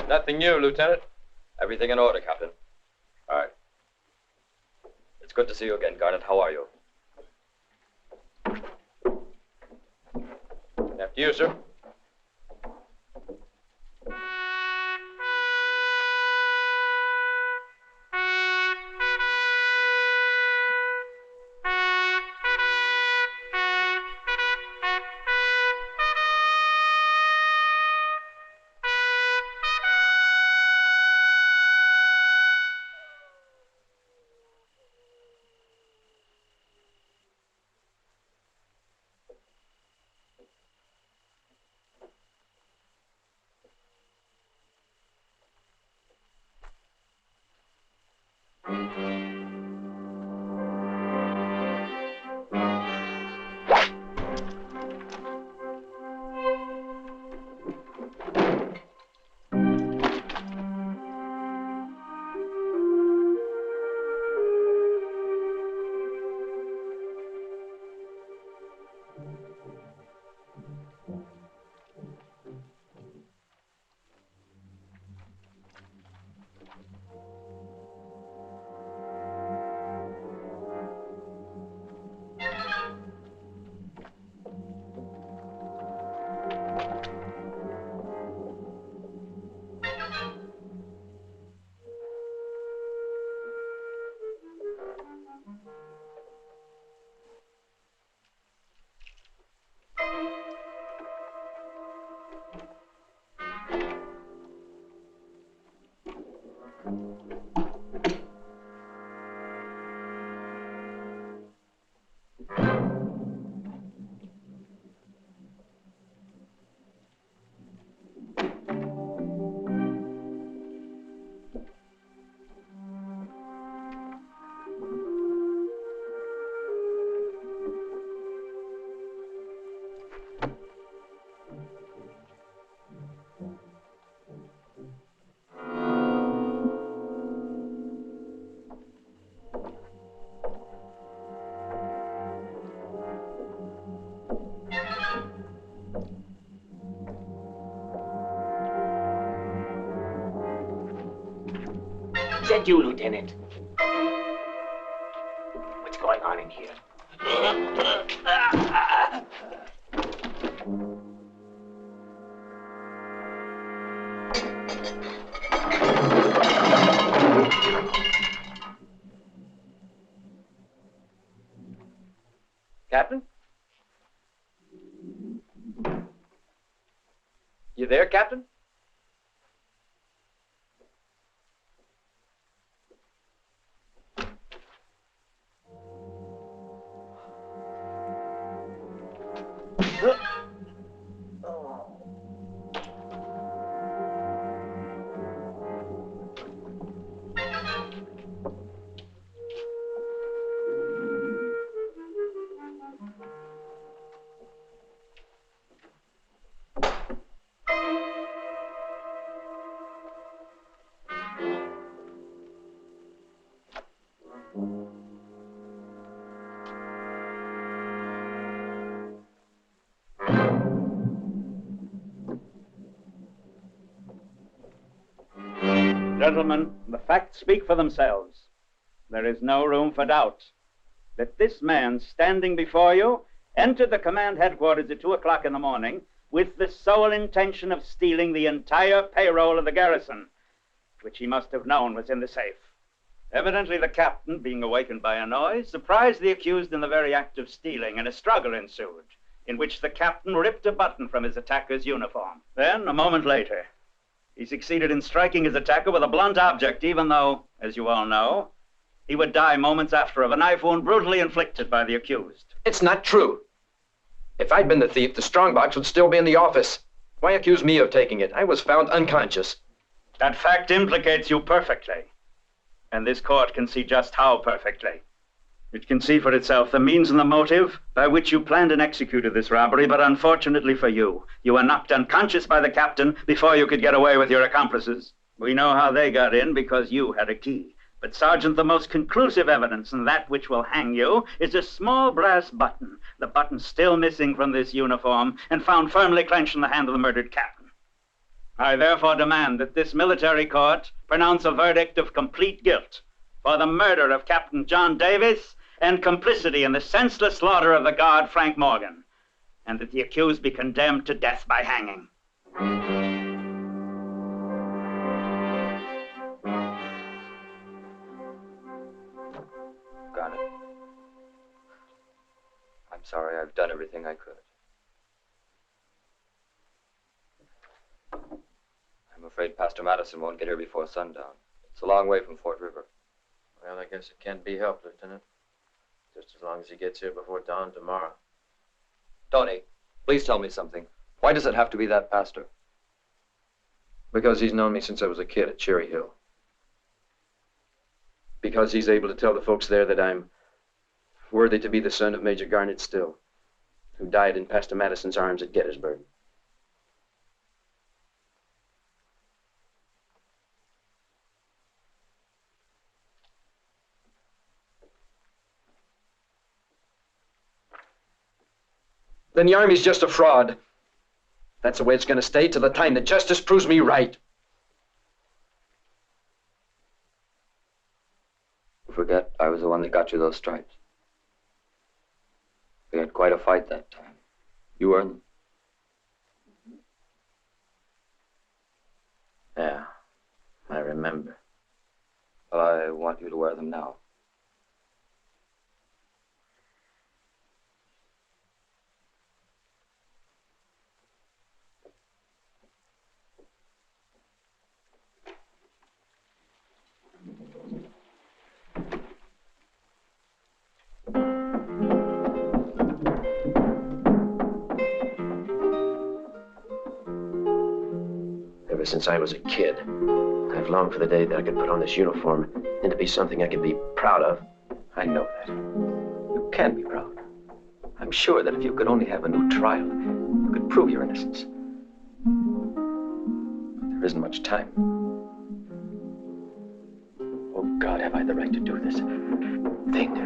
Nothing new, Lieutenant. Everything in order, Captain. All right. It's good to see you again, Garnet. How are you? After you, sir. Is that you, Lieutenant? What's going on in here? Captain? You there, Captain? Gentlemen, the facts speak for themselves. There is no room for doubt that this man standing before you entered the command headquarters at 2 o'clock in the morning with the sole intention of stealing the entire payroll of the garrison, which he must have known was in the safe. Evidently, the captain, being awakened by a noise, surprised the accused in the very act of stealing, and a struggle ensued, in which the captain ripped a button from his attacker's uniform. Then, a moment later, he succeeded in striking his attacker with a blunt object, even though, as you all know, he would die moments after of a knife wound brutally inflicted by the accused. It's not true. If I'd been the thief, the strongbox would still be in the office. Why accuse me of taking it? I was found unconscious. That fact implicates you perfectly, and this court can see just how perfectly. It can see for itself the means and the motive by which you planned and executed this robbery, but unfortunately for you, you were knocked unconscious by the captain before you could get away with your accomplices. We know how they got in because you had a key. But, Sergeant, the most conclusive evidence, and that which will hang you, is a small brass button, the button still missing from this uniform and found firmly clenched in the hand of the murdered captain. I therefore demand that this military court pronounce a verdict of complete guilt for the murder of Captain John Davis and complicity in the senseless slaughter of the guard Frank Morgan, and that the accused be condemned to death by hanging. Garnet. I'm sorry, I've done everything I could. I'm afraid Pastor Madison won't get here before sundown. It's a long way from Fort River. Well, I guess it can't be helped, Lieutenant. Just as long as he gets here before dawn tomorrow. Tony, please tell me something. Why does it have to be that pastor? Because he's known me since I was a kid at Cherry Hill. Because he's able to tell the folks there that I'm worthy to be the son of Major Garnet Still, who died in Pastor Madison's arms at Gettysburg. Then the Army's just a fraud. That's the way it's going to stay till the time that justice proves me right. You forget I was the one that got you those stripes. We had quite a fight that time. You earned them. Yeah, I remember. Well, I want you to wear them now. Ever since I was a kid, I've longed for the day that I could put on this uniform and to be something I could be proud of. I know that. You can be proud. I'm sure that if you could only have a new trial, you could prove your innocence. But there isn't much time. Oh, God, have I the right to do this thing?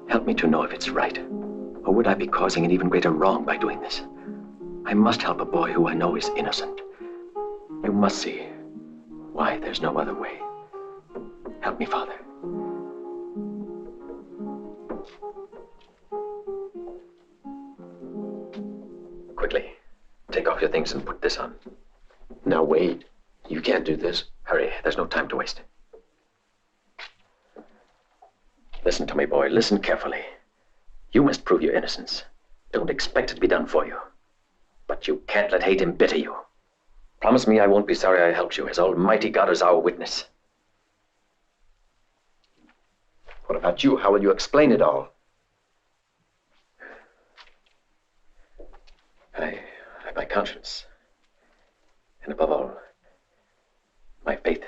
Help me to know if it's right. Or would I be causing an even greater wrong by doing this? I must help a boy who I know is innocent. You must see why there's no other way. Help me, Father. Quickly, take off your things and put this on. Now, Wade, you can't do this. Hurry, there's no time to waste. Listen to me, boy. Listen carefully. You must prove your innocence. Don't expect it to be done for you. But you can't let hate embitter you. Promise me I won't be sorry I helped you, as Almighty God is our witness. What about you? How will you explain it all? I have my conscience. And above all, my faith.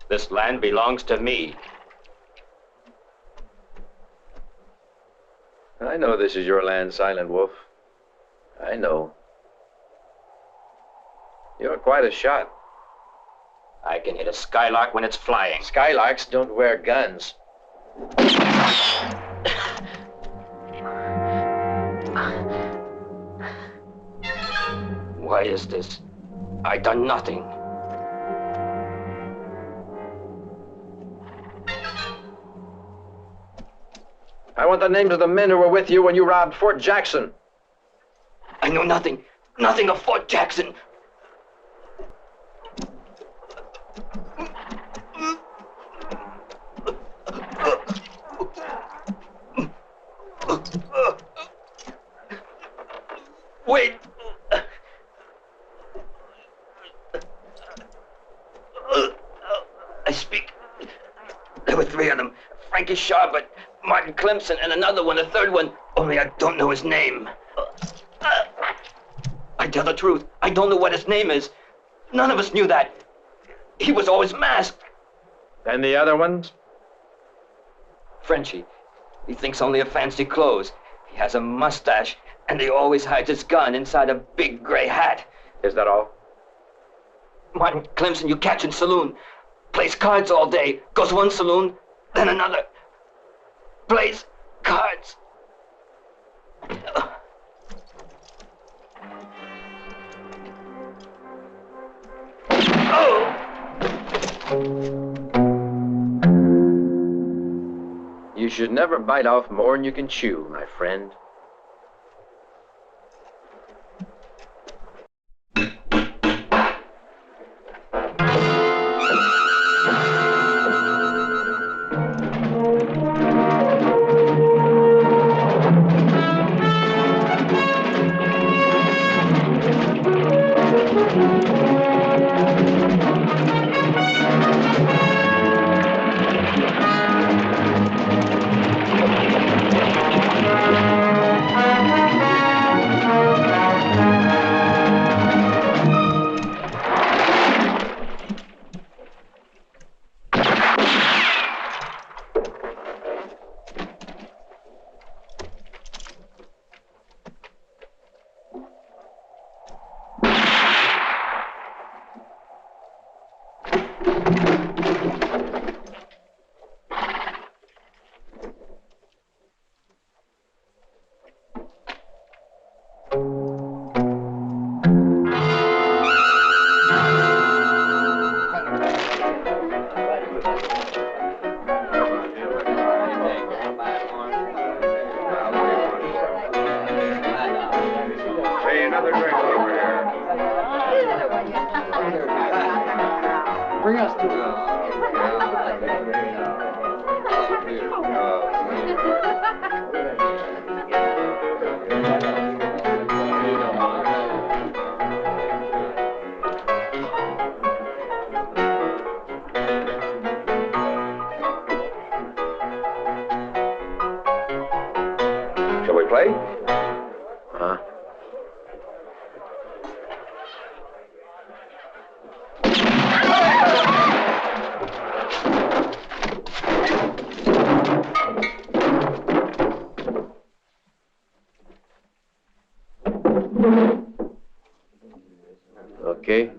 This land belongs to me. I know this is your land, Silent Wolf. I know. You're quite a shot. I can hit a skylark when it's flying. Skylarks don't wear guns. Why is this? I done nothing. I want the names of the men who were with you when you robbed Fort Jackson. I know nothing. Nothing of Fort Jackson. Wait. I speak. There were three of them. Frankie Sharp, Martin Clemson, and another one, a third one. Only I don't know his name. I tell the truth. I don't know what his name is. None of us knew that. He was always masked. And the other ones? Frenchie. He thinks only of fancy clothes. He has a mustache, and he always hides his gun inside a big gray hat. Is that all? Martin Clemson you catch in saloon. Plays cards all day. Goes one saloon, then another. Plays cards. You should never bite off more than you can chew, my friend. Bring us to Shall we play? Huh? Okay.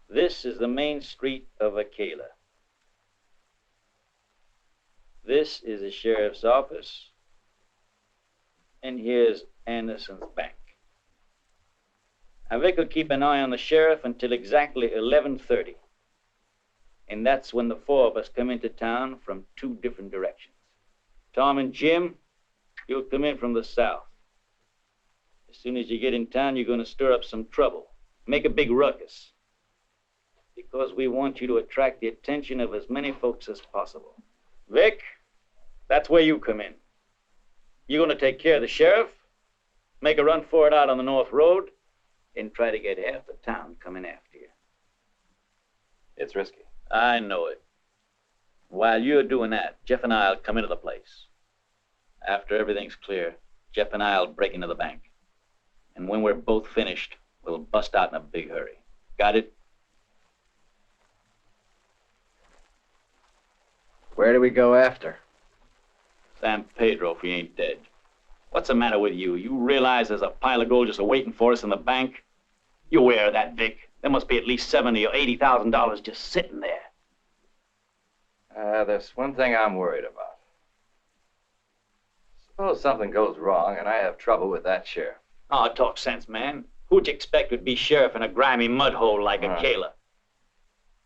This is the main street of Akela. This is the sheriff's office. And here's Anderson's bank. Now, Vic will keep an eye on the sheriff until exactly 11:30. And that's when the four of us come into town from two different directions. Tom and Jim, you'll come in from the south. As soon as you get in town, you're going to stir up some trouble. Make a big ruckus. Because we want you to attract the attention of as many folks as possible. Vic, that's where you come in. You're going to take care of the sheriff, make a run for it out on the North Road, and try to get half the town coming after you. It's risky. I know it. While you're doing that, Jeff and I'll come into the place. After everything's clear, Jeff and I'll break into the bank. And when we're both finished, we'll bust out in a big hurry. Got it? Where do we go after? San Pedro, if he ain't dead. What's the matter with you? You realize there's a pile of gold just waiting for us in the bank? You aware of that, Vic? There must be at least $70,000 or $80,000 just sitting there. There's one thing I'm worried about. Suppose something goes wrong and I have trouble with that sheriff. Oh, talk sense, man. Who'd you expect would be sheriff in a grimy mud hole like Akela?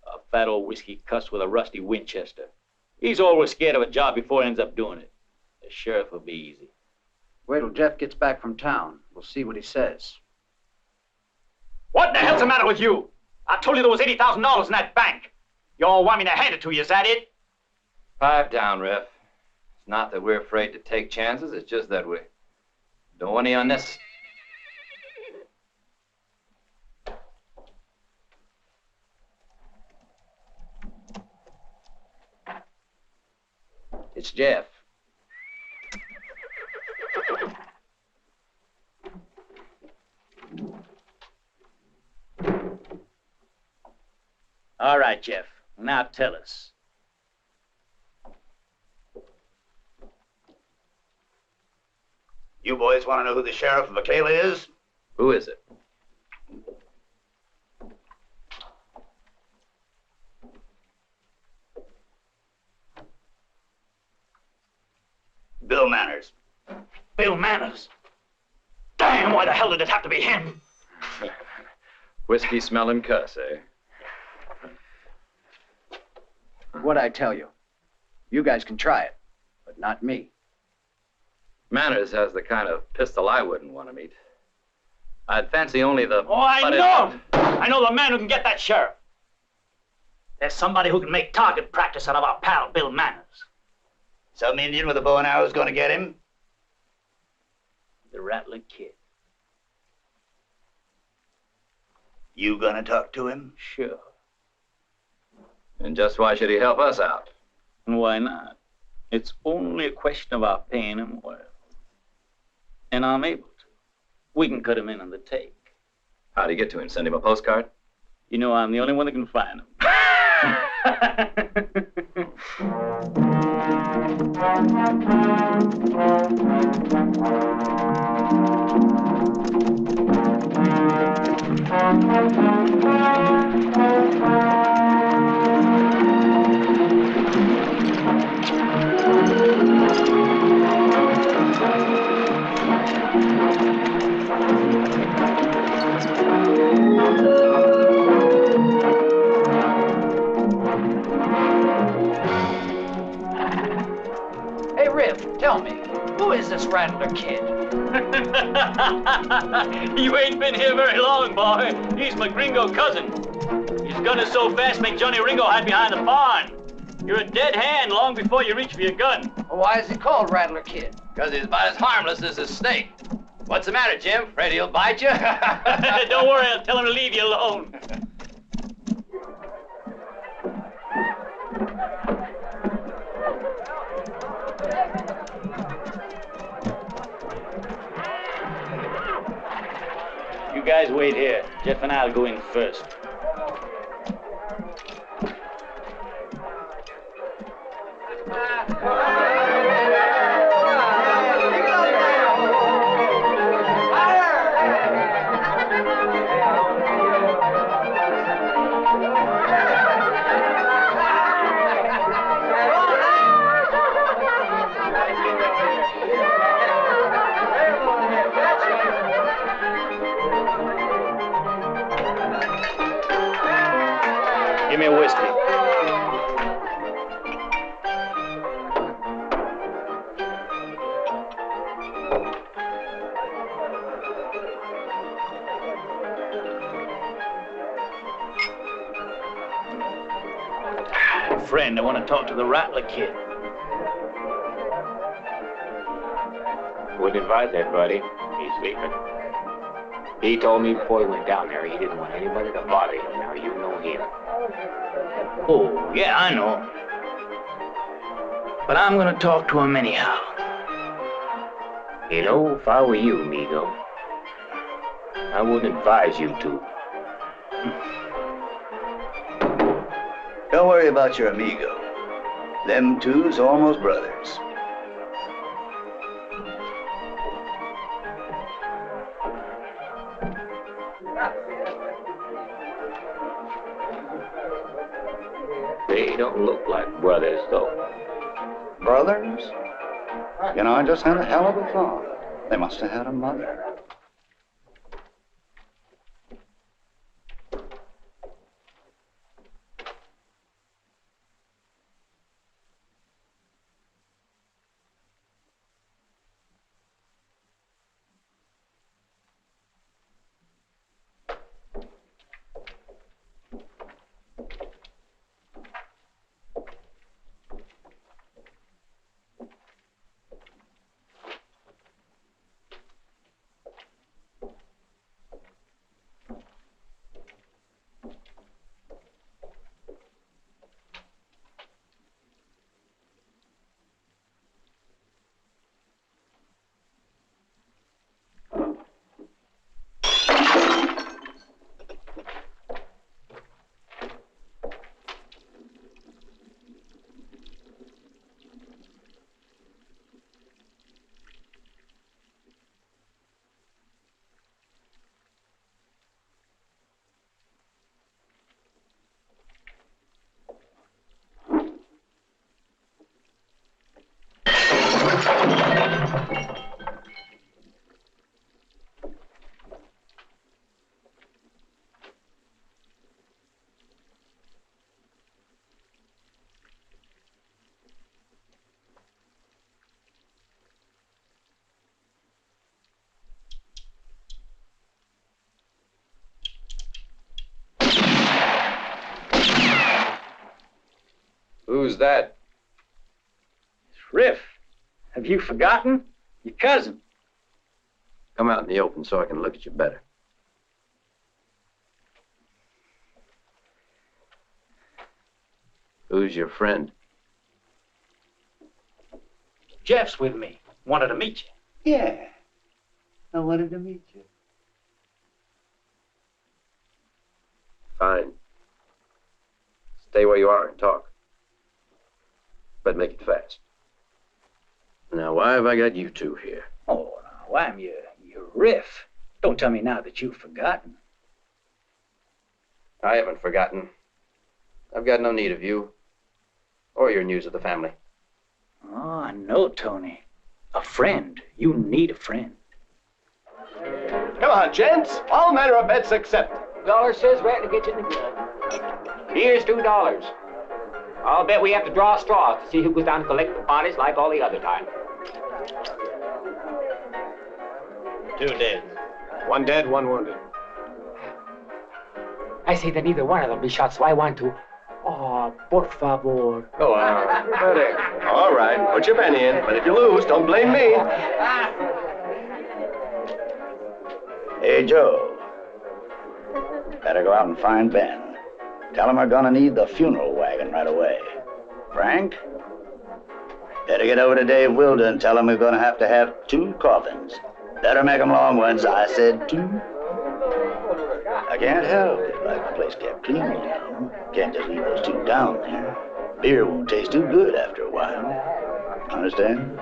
A fat old whiskey cuss with a rusty Winchester. He's always scared of a job before he ends up doing it. The sheriff will be easy. Wait till Jeff gets back from town. We'll see what he says. What the hell's the matter with you? I told you there was $80,000 in that bank. You all want me to hand it to you, is that it? Pipe down, Ref. It's not that we're afraid to take chances, it's just that we don't want any unnecessary... It's Jeff. All right, Jeff. Now tell us. You boys want to know who the sheriff of Akela is? Who is it? Bill Manners. Bill Manners? Damn, why the hell did it have to be him? Whiskey smelling cuss, eh? What'd I tell you? You guys can try it, but not me. Manners has the kind of pistol I wouldn't want to meet. I'd fancy only the... Oh, I know! I know the man who can get that sheriff. There's somebody who can make target practice out of our pal, Bill Manners. Some Indian with a bow and arrow is going to get him? The Rattler kid. You gonna talk to him? Sure. And just why should he help us out? Why not? It's only a question of our paying him well. And I'm able to. We can cut him in on the take. How do you get to him? Send him a postcard? You know I'm the only one that can find him. Hey, Rip, tell me, who is this Rattler kid? You ain't been here very long, boy. He's my gringo cousin. His gun is so fast, make Johnny Ringo hide behind the barn. You're a dead hand long before you reach for your gun. Well, why is he called Rattler Kid? Because he's about as harmless as a snake. What's the matter, Jim? Afraid he'll bite you? Don't worry, I'll tell him to leave you alone. You guys wait here. Jeff and I'll go in first. Give me a whiskey. Friend, I want to talk to the Rattler kid. Wouldn't advise that, buddy. He's sleeping. He told me before he went down there he didn't want anybody to bother him. Now you know him. Oh, yeah, I know. But I'm gonna talk to him anyhow. You know, if I were you, amigo, I wouldn't advise you to. Don't worry about your amigo. Them two's almost brothers. They don't look like brothers, though. Brothers? You know, I just had a hell of a thought. They must have had a mother. Who's that? It's Riff. Have you forgotten? Your cousin. Come out in the open so I can look at you better. Who's your friend? Jeff's with me. Wanted to meet you. Yeah. I wanted to meet you. Fine. Stay where you are and talk. But make it fast. Now, why have I got you two here? Oh, now, I'm your riff. Don't tell me now that you've forgotten. I haven't forgotten. I've got no need of you. Or your news of the family. Oh, I know, Tony. A friend. You need a friend. Come on, gents. All manner of bets accepted. Dollar says Rattler gets in the good. Here's $2. I'll bet we have to draw straws to see who goes down to collect the bodies like all the other time. 2 dead. 1 dead, 1 wounded. I say that neither one of them be shot, so I want to. Oh, por favor. Go on. All right, put your penny in, but if you lose, don't blame me. Hey, Joe. Better go out and find Ben. Tell him we're gonna need the funeral wagon right away. Frank? Better get over to Dave Wilder and tell him we're gonna have to have 2 coffins. Better make them long ones. I said 2. I can't help it. Like the place kept clean, you know. Can't just leave those 2 down there. Beer won't taste too good after a while. Understand?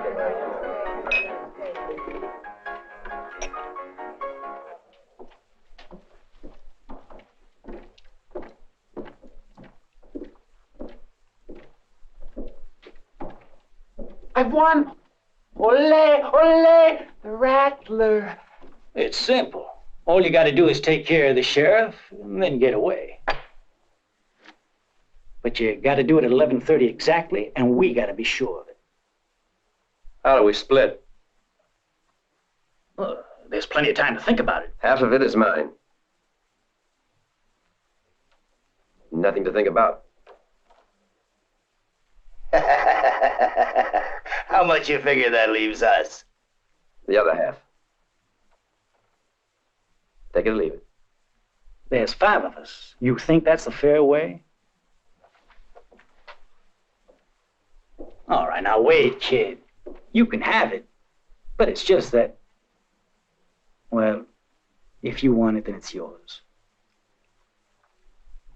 I've won! Ole, ole, the Rattler. It's simple. All you got to do is take care of the sheriff and then get away. But you got to do it at 11:30 exactly, and we got to be sure of it. How do we split? Well, there's plenty of time to think about it. Half of it is mine. Nothing to think about. How much you figure that leaves us? The other half. Take it or leave it. There's 5 of us. You think that's a fair way? All right, now wait, kid. You can have it. But it's just that, well, if you want it, then it's yours.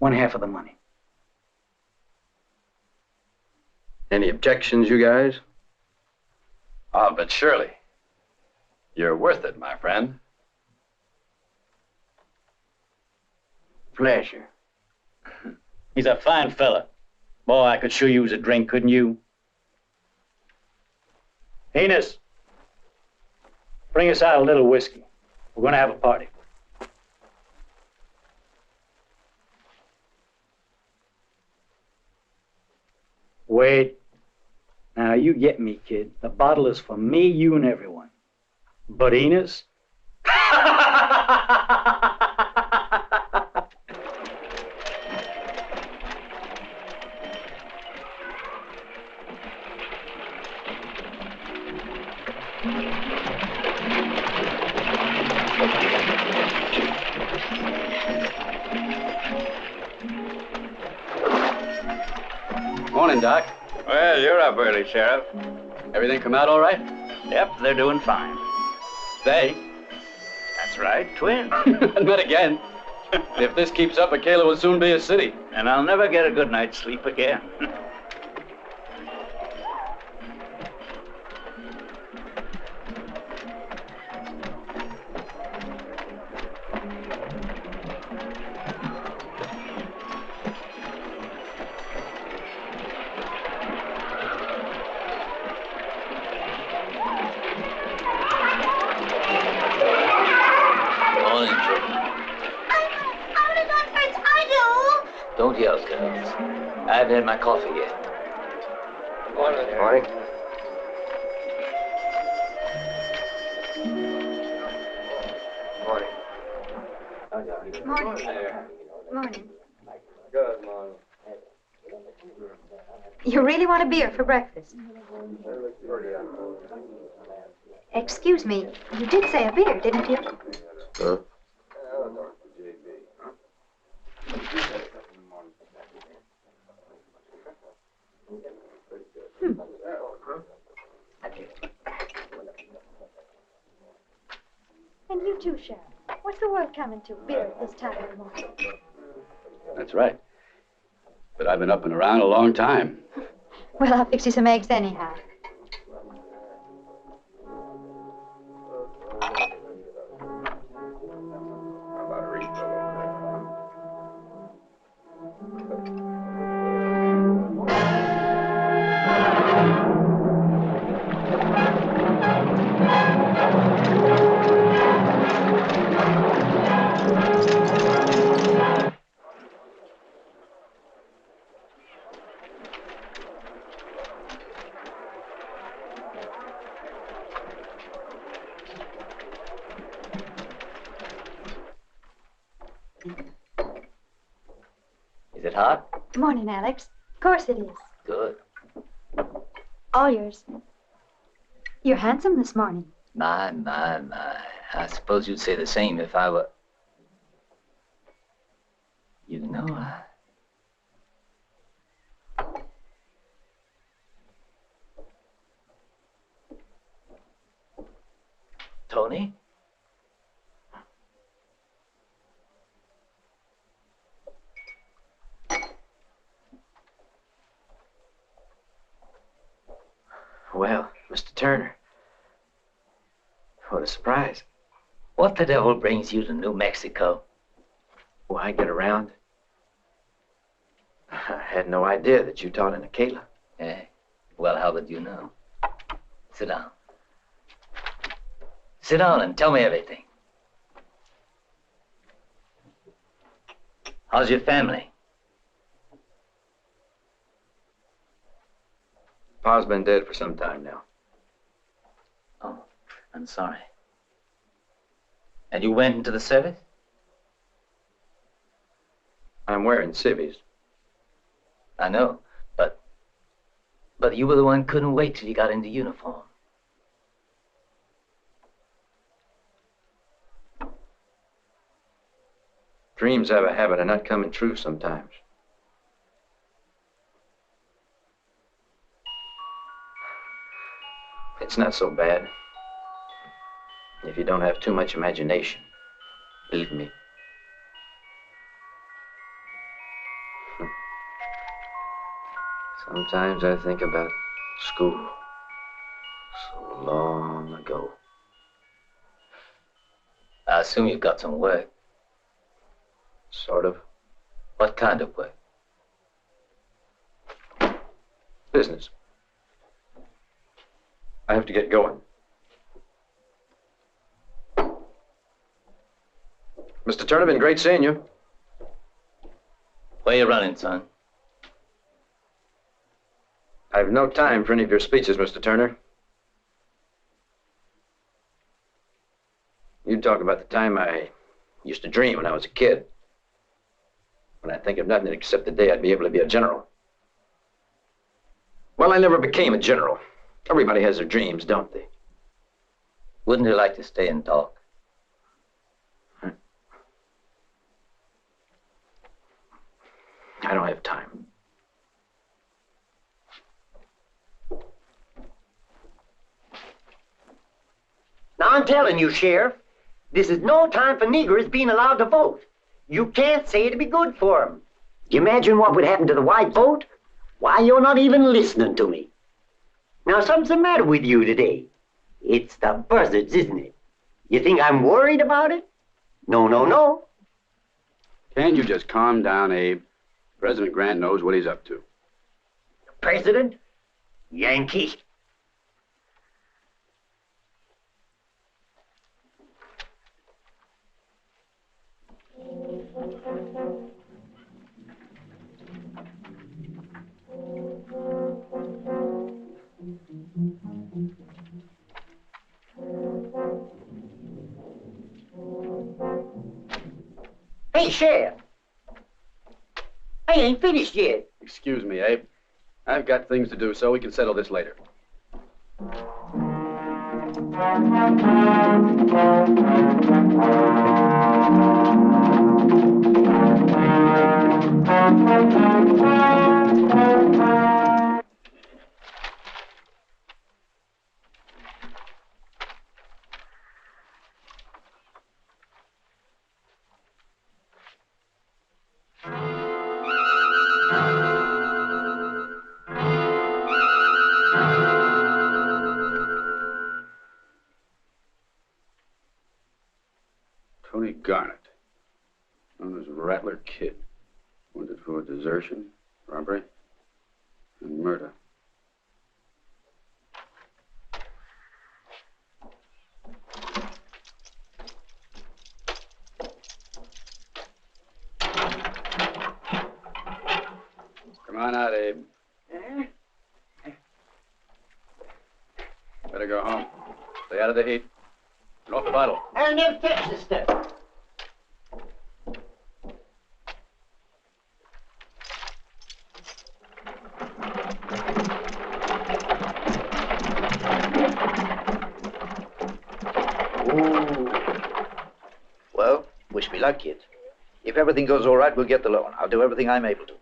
1/2 of the money. Any objections, you guys? Oh, but surely. You're worth it, my friend. Pleasure. He's a fine fella. Boy, I could sure use a drink, couldn't you? Enos, bring us out a little whiskey. We're gonna have a party. Wait. Now, you get me, kid. The bottle is for me, you, and everyone. But Enos? Morning, Doc. Well, you're up early, Sheriff. Everything come out all right? Yep, they're doing fine. They? That's right, twins. Not again. If this keeps up, Akela will soon be a city. And I'll never get a good night's sleep again. Don't yell, girls. I haven't had my coffee yet. Morning. Morning. Morning. Good morning. You really want a beer for breakfast? Excuse me, you did say a beer, didn't you? Huh? And you too, Sheriff. What's the world coming to? Beer at this time of the morning. That's right. But I've been up and around a long time. Well, I'll fix you some eggs anyhow. Is it hot? Morning, Alex. Of course it is. Good. All yours. You're handsome this morning. My. I suppose you'd say the same if I were... You know, Tony? Well, Mr. Turner. What a surprise. What the devil brings you to New Mexico? Why get around? I had no idea that you taught in Acala. Eh? Well, how would you know? Sit down. Sit down and tell me everything. How's your family? Pa's been dead for some time now. Oh, I'm sorry. And you went into the service? I'm wearing civvies. I know, but you were the one who couldn't wait till you got into uniform. Dreams have a habit of not coming true sometimes. It's not so bad. If you don't have too much imagination, believe me. Sometimes I think about school so long ago. I assume you've got some work. Sort of. What kind of work? Business. I have to get going. Mr. Turner, been great seeing you. Where you running, son? I've no time for any of your speeches, Mr. Turner. You talk about the time I used to dream when I was a kid. When I think of nothing except the day I'd be able to be a general. Well, I never became a general. Everybody has their dreams, don't they? Wouldn't you like to stay and talk? I don't have time. Now, I'm telling you, Sheriff, this is no time for niggers being allowed to vote. You can't say it'd be good for them. Do you imagine what would happen to the white vote? Why, you're not even listening to me. Now, something's the matter with you today. It's the buzzards, isn't it? You think I'm worried about it? No, no, no. Can't you just calm down, Abe? President Grant knows what he's up to. President? Yankee. Hey, Sheriff. I ain't finished yet. Excuse me, Abe. I've got things to do, so we can settle this later. Garrett, known as Rattler Kid, wanted for desertion, robbery, and murder. Come on out, Abe. Better go home. Stay out of the heat. Get off the bottle. I'll never touch this stuff. Well, wish me luck, kid. If everything goes all right, we'll get the loan. I'll do everything I'm able to.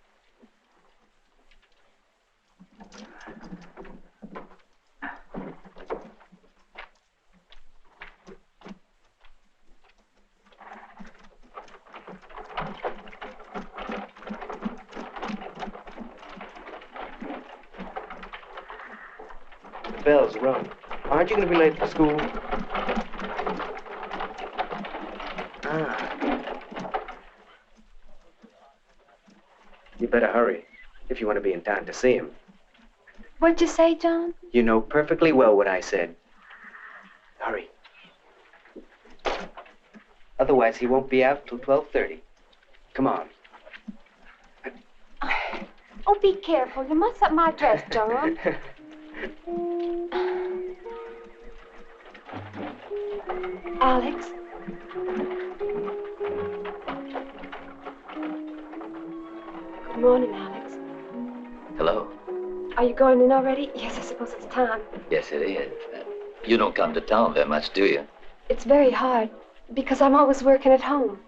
The bell's rung. Aren't you going to be late for school? You better hurry if you want to be in time to see him. What'd you say, John? You know perfectly well what I said. Hurry. Otherwise, he won't be out till 12:30. Come on. Oh, be careful. You must up my dress, John. Alex? Good morning, Alex. Hello. Are you going in already? Yes, I suppose it's time. Yes, it is. You don't come to town very much, do you? It's very hard, because I'm always working at home.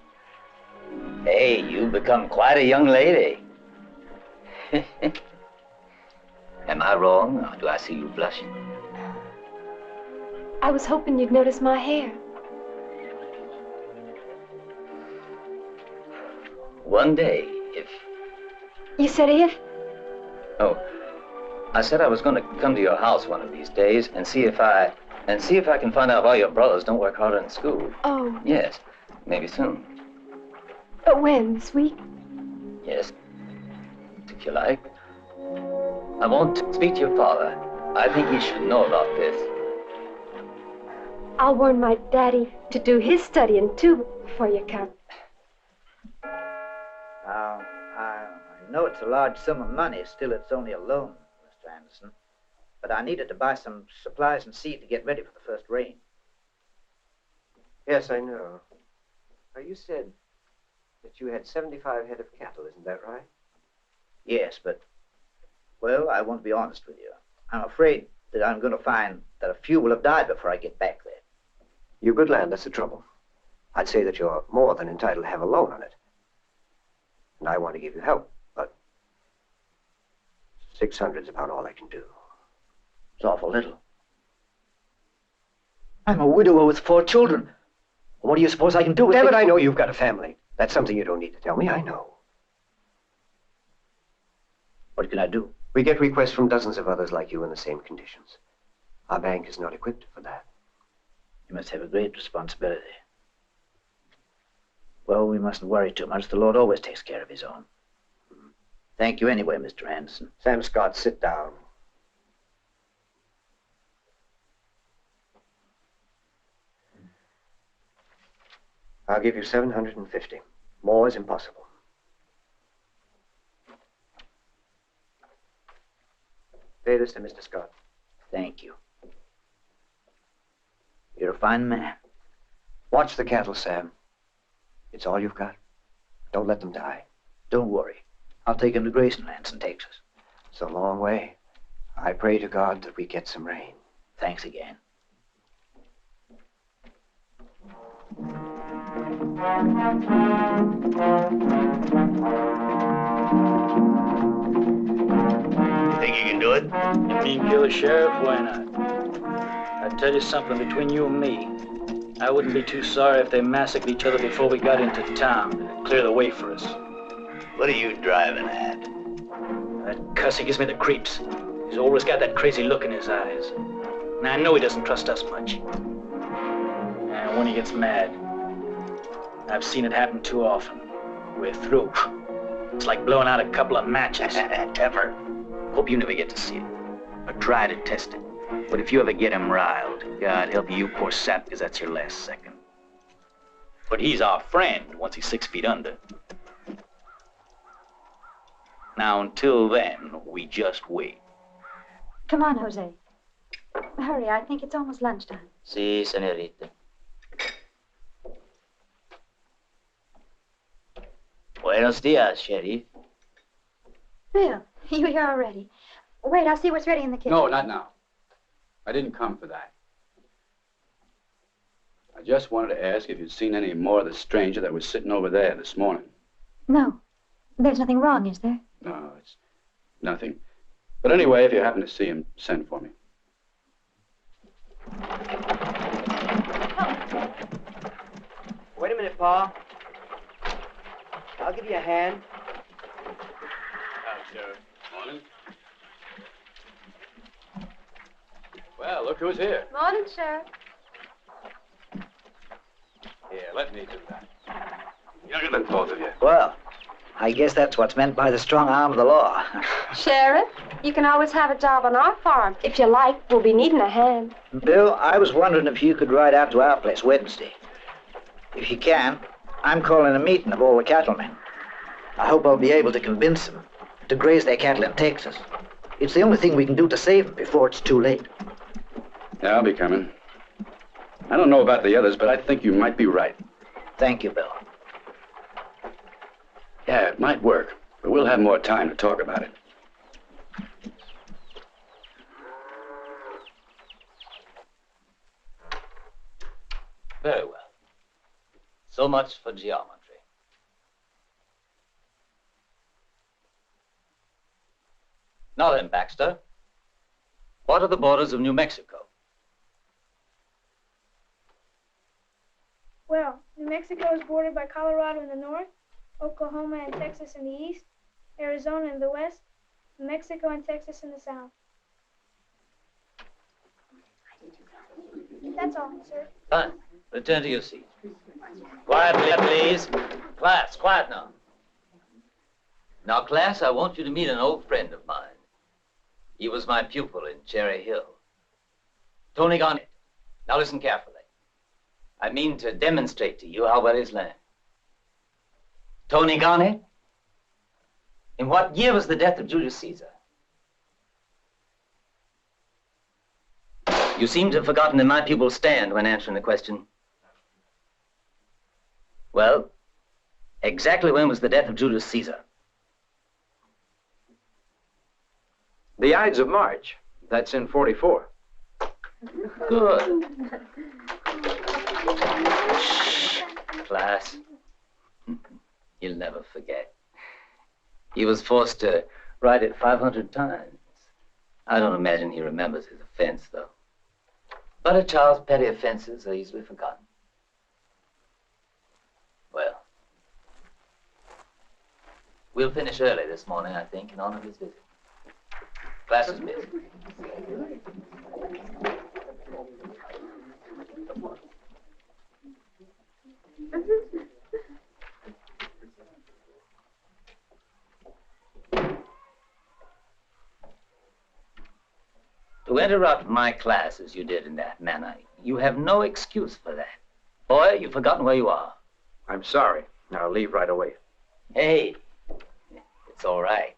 Hey, you've become quite a young lady. Am I wrong, or do I see you blushing? I was hoping you'd notice my hair. One day, if... You said if? Oh, I said I was going to come to your house one of these days and see if I can find out why your brothers don't work harder in school. Oh. Yes, maybe soon. But when? This week? Yes, if you like. I won't speak to your father. I think he should know about this. I'll warn my daddy to do his studying, too, before you come. Now, I know it's a large sum of money. Still, it's only a loan, Mr. Anderson. But I needed to buy some supplies and seed to get ready for the first rain. Yes, I know. Now, you said that you had 75 head of cattle, isn't that right? Yes, but, well, I want to be honest with you. I'm afraid that I'm going to find that a few will have died before I get back there. Your good land, that's the trouble. I'd say that you're more than entitled to have a loan on it. And I want to give you help, but 600's about all I can do. It's awful little. I'm a widower with 4 children. What do you suppose I can do with it? Damn it, I know you've got a family. That's something you don't need to tell me, I know. What can I do? We get requests from dozens of others like you in the same conditions. Our bank is not equipped for that. You must have a great responsibility. Well, we mustn't worry too much. The Lord always takes care of his own. Thank you anyway, Mr. Anderson. Sam Scott, sit down. I'll give you 750. More is impossible. Pay this to Mr. Scott. Thank you. You're a fine man. Watch the cattle, Sam. It's all you've got. Don't let them die. Don't worry. I'll take him to Gracelands in Texas. It's a long way. I pray to God that we get some rain. Thanks again. Think you can do it? You mean kill a sheriff? Why not? I tell you something, between you and me, I wouldn't be too sorry if they massacred each other before we got into town. It'd clear the way for us. What are you driving at? That cuss, he gives me the creeps. He's always got that crazy look in his eyes. And I know he doesn't trust us much. And when he gets mad, I've seen it happen too often. We're through. It's like blowing out a couple of matches. Ever. Hope you never get to see it. Or try to test it. But if you ever get him riled, God help you, poor sap, because that's your last second. But he's our friend once he's 6 feet under. Now, until then, we just wait. Come on, Jose. Hurry, I think it's almost lunchtime. Si, senorita. Buenos dias, Sheriff. Bill, you here already. Wait, I'll see what's ready in the kitchen. No, not now. I didn't come for that. I just wanted to ask if you'd seen any more of the stranger that was sitting over there this morning. No. There's nothing wrong, is there? No, it's nothing. But anyway, if you happen to see him, send for me. Wait a minute, Pa. I'll give you a hand. Sheriff. Morning. Well, look who's here. Morning, Sheriff. Here, let me do that. Younger than both of you. Well, I guess that's what's meant by the strong arm of the law. Sheriff, you can always have a job on our farm. If you like, we'll be needing a hand. Bill, I was wondering if you could ride out to our place Wednesday. If you can, I'm calling a meeting of all the cattlemen. I hope I'll be able to convince them to graze their cattle in Texas. It's the only thing we can do to save them before it's too late. Yeah, I'll be coming. I don't know about the others, but I think you might be right. Thank you, Bill. Yeah, it might work, but we'll have more time to talk about it. Very well. So much for geometry. Now then, Baxter, what are the borders of New Mexico? Well, New Mexico is bordered by Colorado in the north, Oklahoma and Texas in the east, Arizona in the west, New Mexico and Texas in the south. That's all, sir. Fine. Return to your seat. Quiet, please. Class, quiet now. Now, class, I want you to meet an old friend of mine. He was my pupil in Cherry Hill. Tony Garrett. Now listen carefully. I mean to demonstrate to you how well he's learned. Tony Garrett, in what year was the death of Julius Caesar? You seem to have forgotten that my pupils stand when answering the question. Well, exactly when was the death of Julius Caesar? The Ides of March. That's in 44. Good. Shh, class. You'll never forget. He was forced to write it 500 times. I don't imagine he remembers his offense, though. But a child's petty offenses are easily forgotten. Well, we'll finish early this morning, I think, in honor of his visit. Class is busy. To interrupt my class as you did in that manner, you have no excuse for that. Boy, you've forgotten where you are. I'm sorry. I'll leave right away. Hey, it's all right.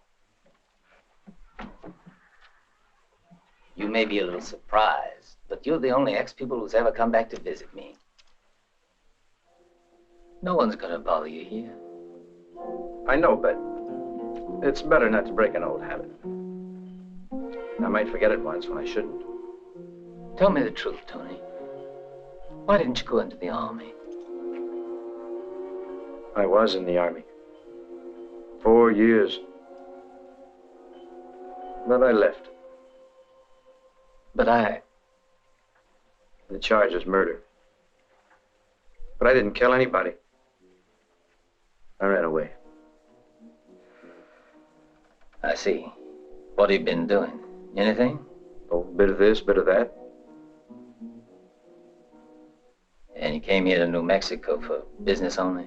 You may be a little surprised, but you're the only ex-pupil who's ever come back to visit me. No one's gonna bother you here. I know, but it's better not to break an old habit. I might forget it once when I shouldn't. Tell me the truth, Tony. Why didn't you go into the army? I was in the army. 4 years. But I left. But The charge is murder. But I didn't kill anybody. I ran away. I see. What have you been doing? Anything? Oh, bit of this, bit of that. And you came here to New Mexico for business only?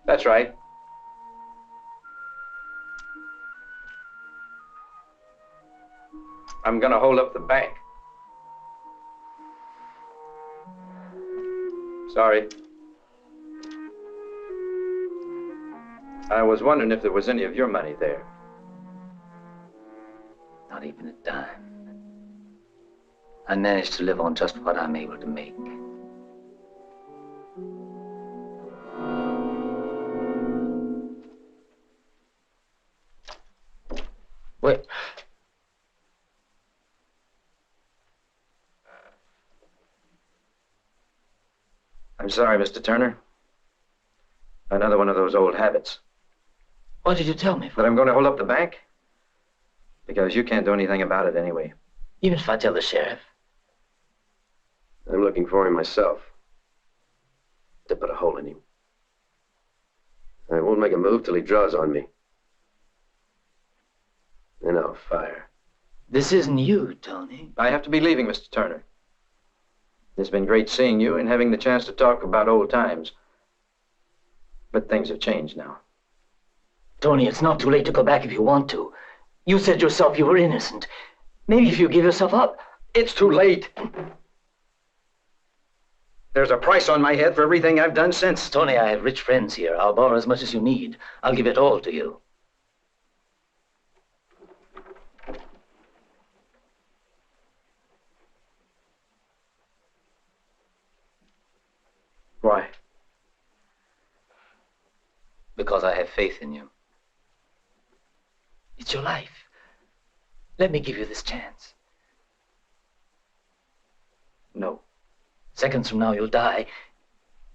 That's right. I'm gonna hold up the bank. Sorry. I was wondering if there was any of your money there. Not even a dime. I managed to live on just what I'm able to make. Wait. I'm sorry, Mr. Turner. Another one of those old habits. What did you tell me? That I'm going to hold up the bank? Because you can't do anything about it anyway. Even if I tell the sheriff? I'm looking for him myself. To put a hole in him. I won't make a move till he draws on me. Then I'll fire. This isn't you, Tony. I have to be leaving, Mr. Turner. It's been great seeing you and having the chance to talk about old times. But things have changed now. Tony, it's not too late to go back if you want to. You said yourself you were innocent. Maybe if you give yourself up... It's too late. There's a price on my head for everything I've done since. Tony, I have rich friends here. I'll borrow as much as you need. I'll give it all to you. Why? Because I have faith in you. It's your life. Let me give you this chance. No. Seconds from now, you'll die.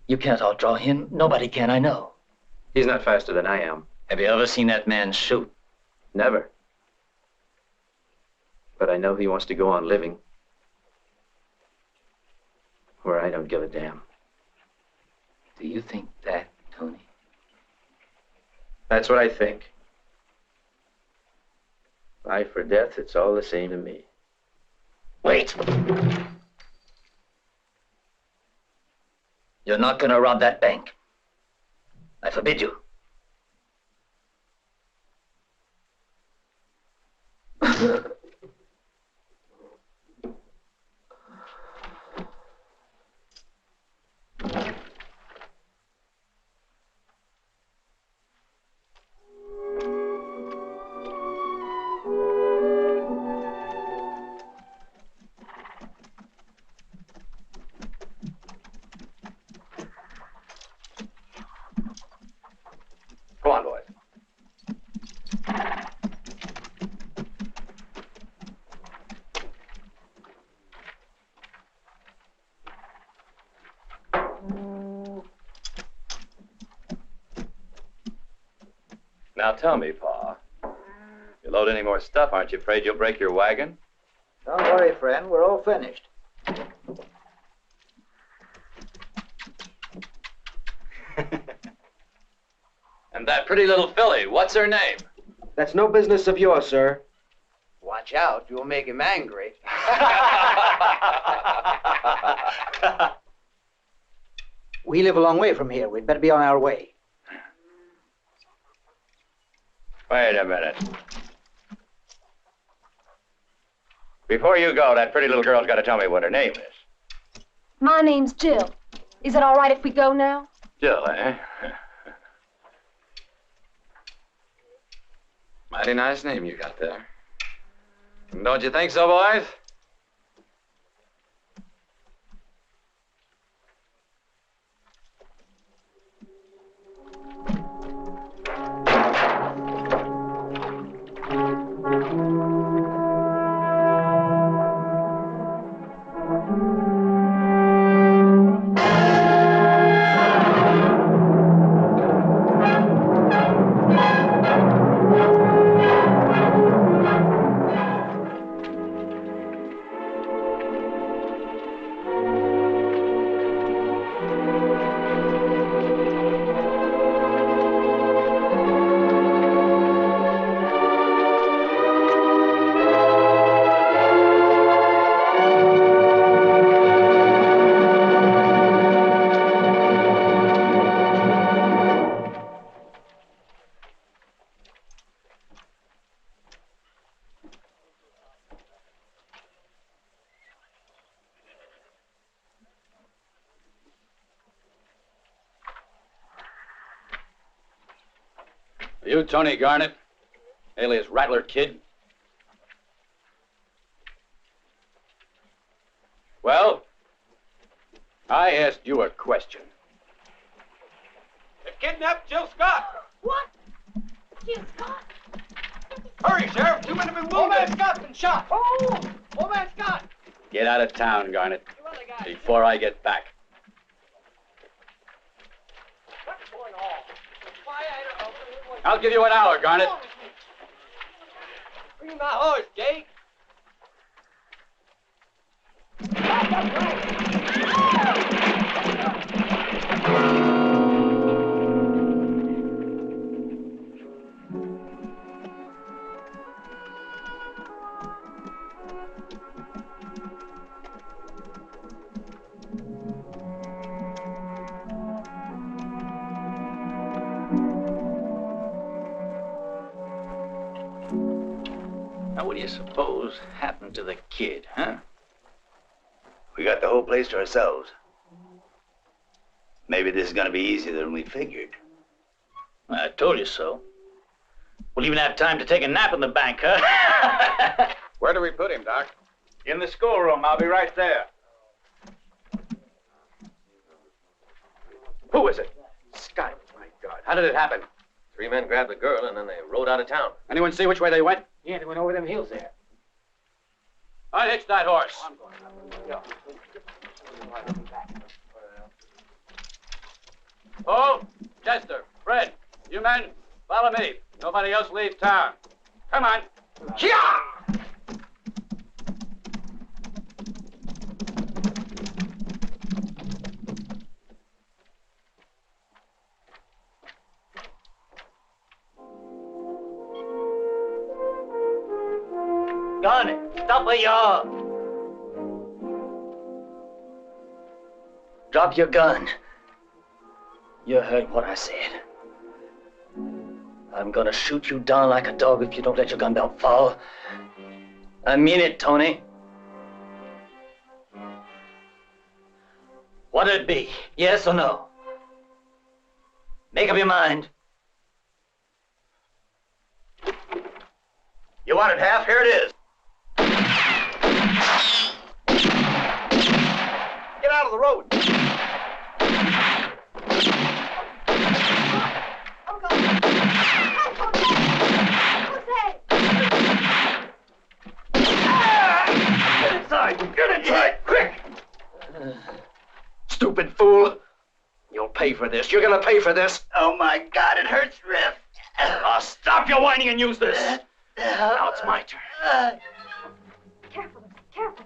You can't outdraw him. Nobody can, I know. He's not faster than I am. Have you ever seen that man shoot? Never. But I know he wants to go on living. Where I don't give a damn. Do you think that, Tony? That's what I think. Life or death, it's all the same to me. Wait! You're not gonna rob that bank. I forbid you. Go on, boys. Now tell me, Pa. You load any more stuff, aren't you afraid you'll break your wagon? Don't worry, friend. We're all finished. And that pretty little filly, what's her name? That's no business of yours, sir. Watch out. You'll make him angry. We live a long way from here. We'd better be on our way. Wait a minute. Before you go, that pretty little girl's got to tell me what her name is. My name's Jill. Is it all right if we go now? Jill, eh? Mighty nice name you got there. Don't you think so, boys? Are you Tony Garrett, alias Rattler Kid? Well, I asked you a question. They kidnapped Jill Scott. What? Jill Scott? Hurry, Sheriff. 2 men have been wounded. Old man Scott's been shot. Oh! Old man Scott! Get out of town, Garnet, before I get back. What's going on? Why, I don't know. I'll give you an hour, Garnet. Bring my horse, Jake. Now, what do you suppose happened to the kid, huh? We got the whole place to ourselves. Maybe this is gonna be easier than we figured. I told you so. We'll even have time to take a nap in the bank, huh? Where do we put him, Doc? In the schoolroom. I'll be right there. Who is it? Scott. My God. How did it happen? 3 men grabbed the girl and then they rode out of town. Anyone see which way they went? Yeah, they went over them hills there. Unhitch that horse. Oh, Chester, Fred, you men, follow me. Nobody else leave town. Come on. Here! Gun, stop where you are. Drop your gun. You heard what I said. I'm gonna shoot you down like a dog if you don't let your gun belt fall. I mean it, Tony. What'd it be? Yes or no? Make up your mind. You want it half? Here it is. Get out of the road. Get inside! Get inside! Quick! Stupid fool! You'll pay for this. You're gonna pay for this. Oh my God, it hurts, Riff. I'll stop your whining and use this. Now it's my turn. Careful, careful.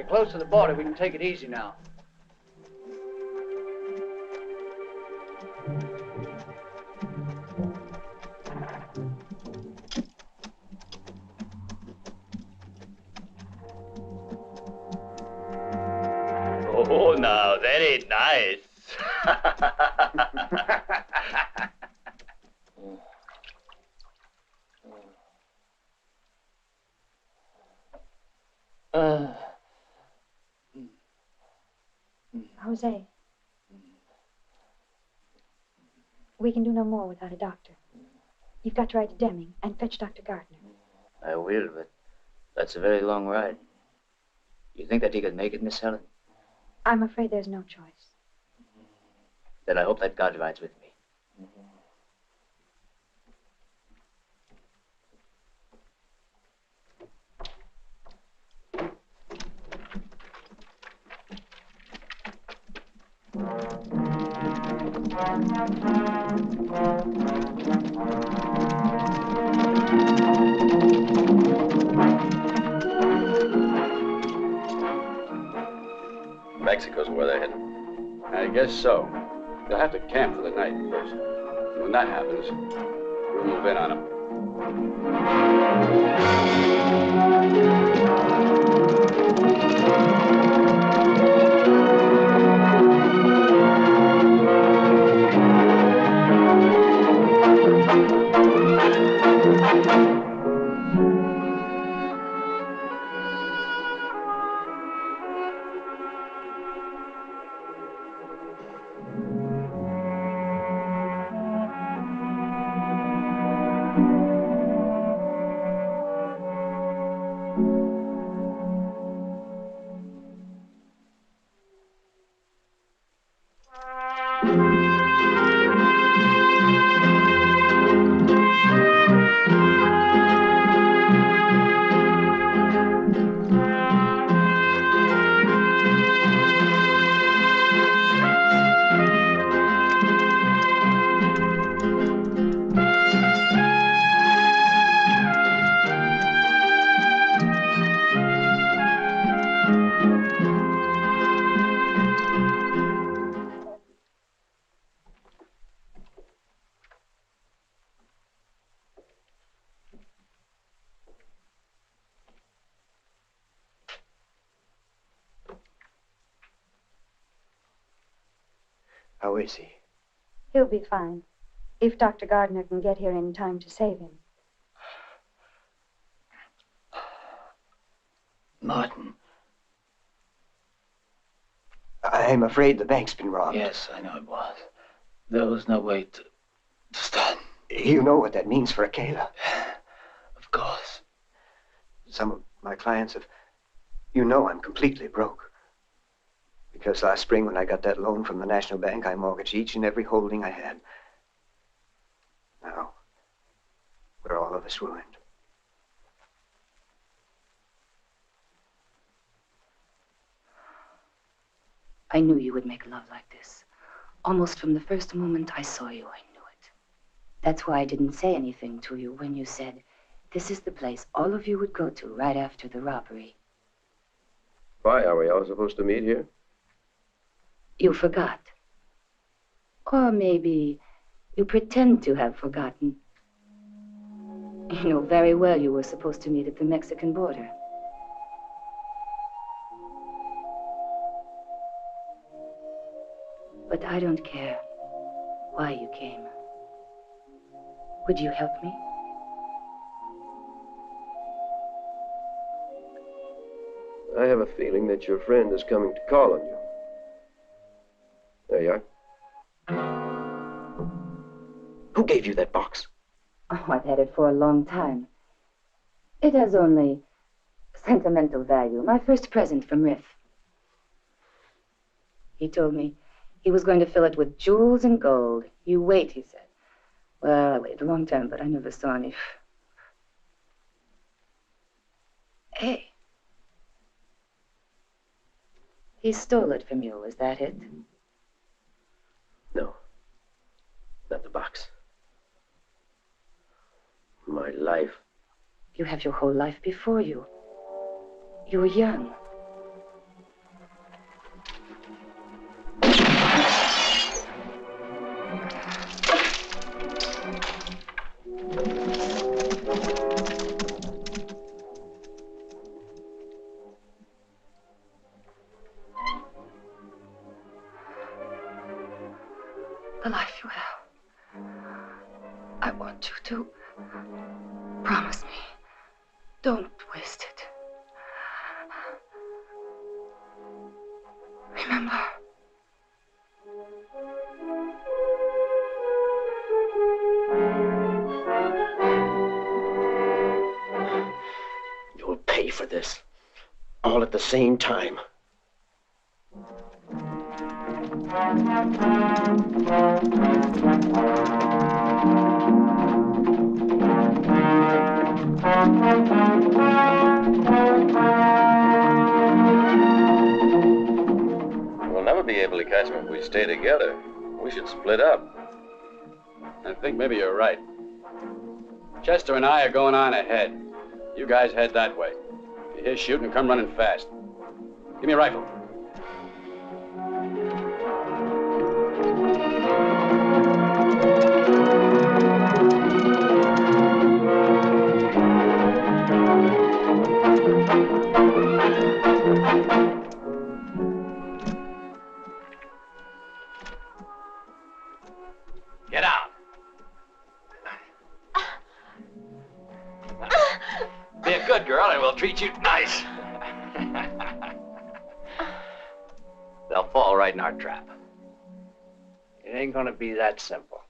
Close to the border, we can take it easy now. Oh, now, that ain't nice. Jose, we can do no more without a doctor. You've got to ride to Deming and fetch Dr. Gardner. I will, but that's a very long ride. You think that he could make it, Miss Helen? I'm afraid there's no choice. Then I hope that God rides with me. Mexico's where they're heading. I guess so. They'll have to camp for the night first. When that happens, we'll move in on them. How is he? He'll be fine, if Dr. Gardner can get here in time to save him. Martin. I'm afraid the bank's been robbed. Yes, I know it was. There was no way to stop. You know what that means for Akela. Of course. Some of my clients have... You know I'm completely broke. Because last spring when I got that loan from the National Bank, I mortgaged each and every holding I had. Now, we're all of us ruined. I knew you would make love like this. Almost from the first moment I saw you, I knew it. That's why I didn't say anything to you when you said, this is the place all of you would go to right after the robbery. Why are we all supposed to meet here? You forgot. Or maybe you pretend to have forgotten. You know very well you were supposed to meet at the Mexican border. But I don't care why you came. Would you help me? I have a feeling that your friend is coming to call on you. There you are. Who gave you that box? Oh, I've had it for a long time. It has only sentimental value. My first present from Riff. He told me he was going to fill it with jewels and gold. You wait, he said. Well, I waited a long time, but I never saw any. Hey. He stole it from you, is that it? No. Not the box. My life. You have your whole life before you. You're young. The life you have. I want you to promise me. Don't waste it. Remember. You'll pay for this. All at the same time. We'll never to be able to catch him if we stay together. We should split up. I think maybe you're right. Chester and I are going on ahead. You guys head that way. If you hear shooting, come running fast. Give me a rifle. Get out. Be a good girl and we'll treat you nice. They'll fall right in our trap. It ain't gonna be that simple.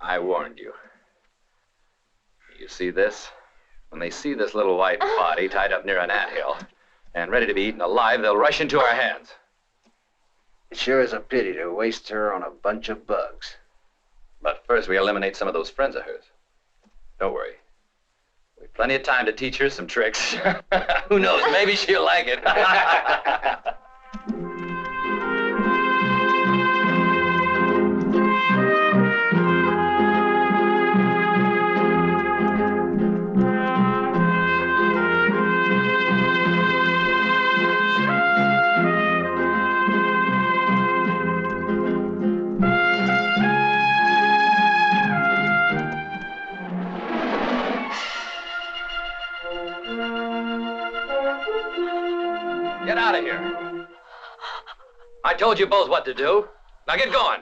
I warned you. You see this? When they see this little white body tied up near an anthill and ready to be eaten alive, they'll rush into our hands. It sure is a pity to waste her on a bunch of bugs. But first we eliminate some of those friends of hers. Don't worry. We've plenty of time to teach her some tricks. Who knows, maybe she'll like it. Get out of here. I told you both what to do. Now get going.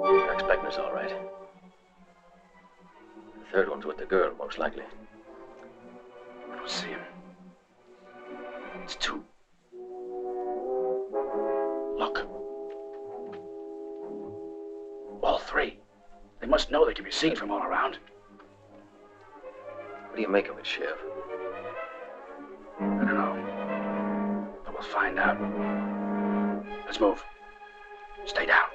They're expecting us all right. The third one's with the girl, most likely. I don't see him. It's two. Look. All three. They must know they can be seen from all around. What do you make of it, Sheriff? I don't know. But we'll find out. Let's move. Stay down.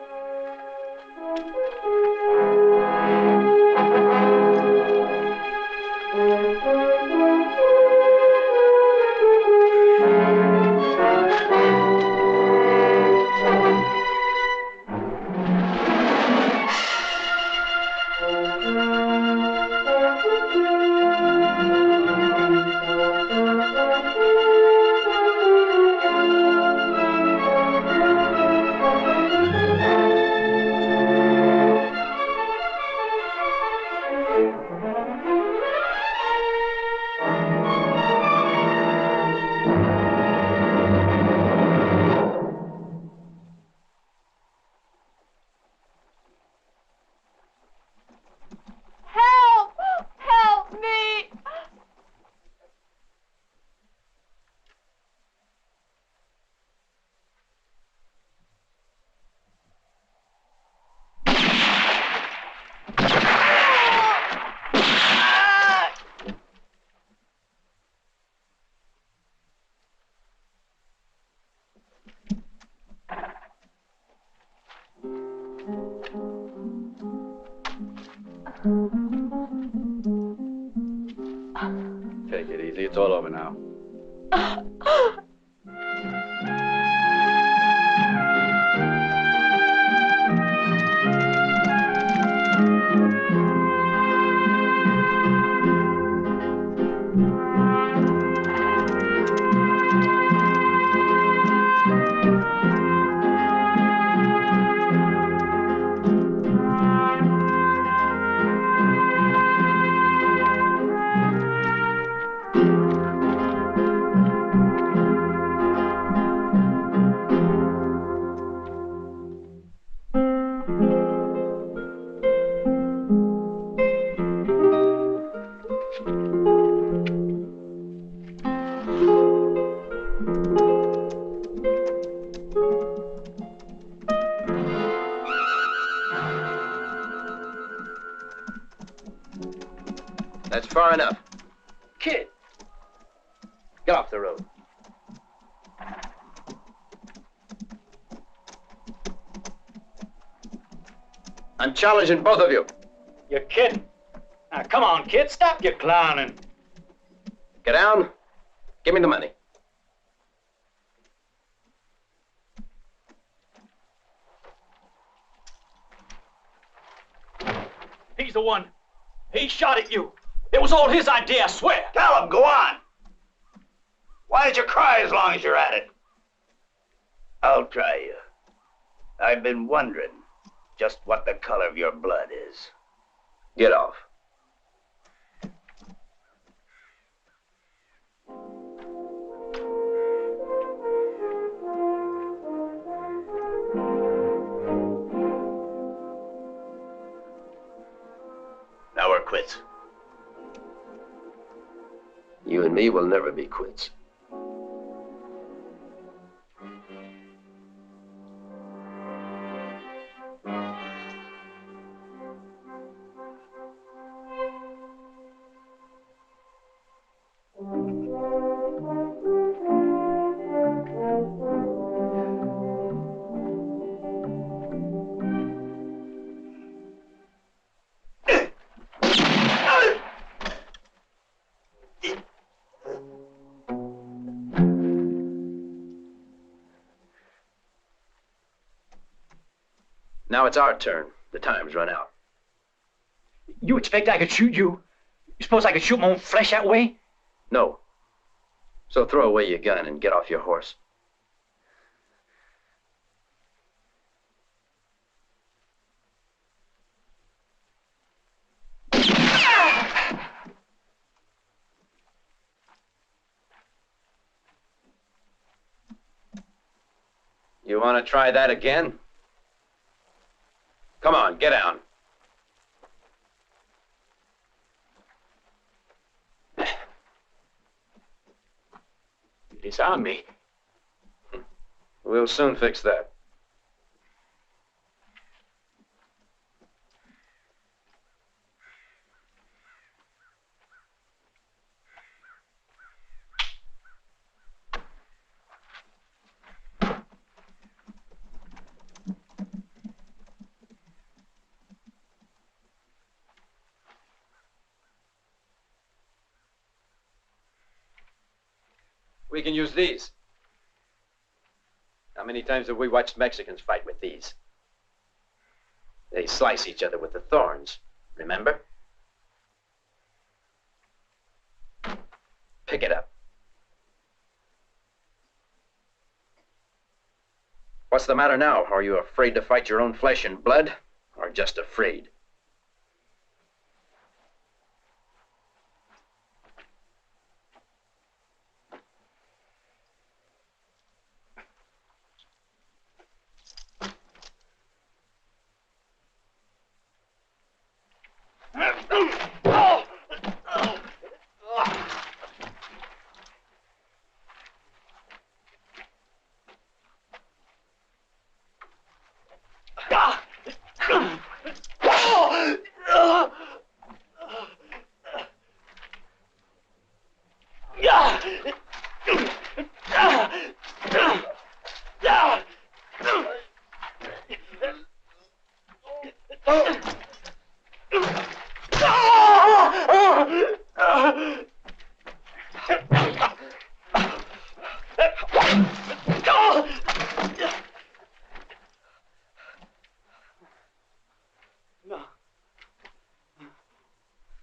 Take it easy. It's all over now. That's far enough. Kid, get off the road. I'm challenging both of you. You're kidding. Now, come on, kid, stop your clowning. Get down. Give me the money. He's the one. He shot at you. It was all his idea, I swear. Tell him, go on. Why don't you cry as long as you're at it? I'll try you. I've been wondering just what the color of your blood is. Get off. Now we're quits. You and me will never be quits. Now it's our turn. The time's run out. You expect I could shoot you? You suppose I could shoot my own flesh that way? No. So throw away your gun and get off your horse. You want to try that again? Come on, get down. Disarm me. We'll soon fix that. We can use these. How many times have we watched Mexicans fight with these? They slice each other with the thorns, remember? Pick it up. What's the matter now? Are you afraid to fight your own flesh and blood, or just afraid?